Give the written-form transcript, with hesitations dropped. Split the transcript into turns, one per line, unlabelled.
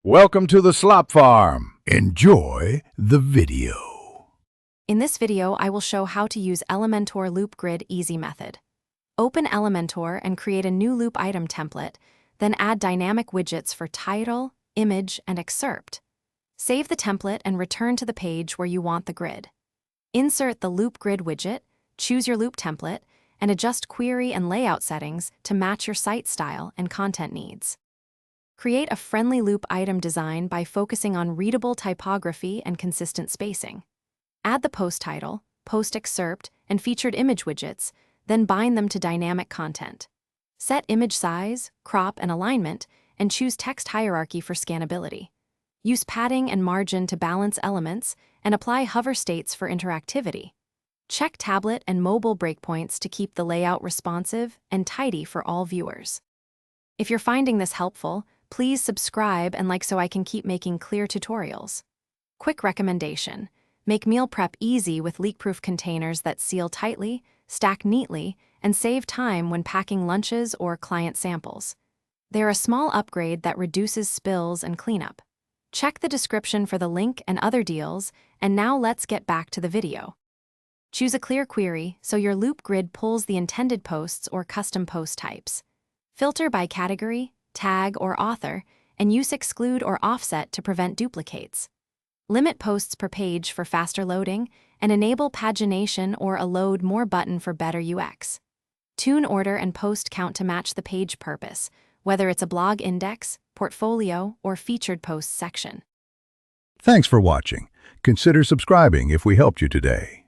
Welcome to the Slop Farm. Enjoy the video.
In this video, I will show how to use Elementor Loop Grid Easy method. Open Elementor and create a new loop item template, then add dynamic widgets for title, image, and excerpt. Save the template and return to the page where you want the grid. Insert the Loop Grid widget, choose your loop template, and adjust query and layout settings to match your site style and content needs. Create a friendly loop item design by focusing on readable typography and consistent spacing. Add the post title, post excerpt, and featured image widgets, then bind them to dynamic content. Set image size, crop, and alignment, and choose text hierarchy for scannability. Use padding and margin to balance elements, and apply hover states for interactivity. Check tablet and mobile breakpoints to keep the layout responsive and tidy for all viewers. If you're finding this helpful, please subscribe and like so I can keep making clear tutorials. Quick recommendation: make meal prep easy with leak-proof containers that seal tightly, stack neatly, and save time when packing lunches or client samples. They're a small upgrade that reduces spills and cleanup. Check the description for the link and other deals, and now let's get back to the video. Choose a clear query so your loop grid pulls the intended posts or custom post types. Filter by category, tag, or author, and use exclude or offset to prevent duplicates. Limit posts per page for faster loading, and enable pagination or a load more button for better UX. Tune order and post count to match the page purpose, whether it's a blog index, portfolio, or featured posts section.
Thanks for watching. Consider subscribing if we helped you today.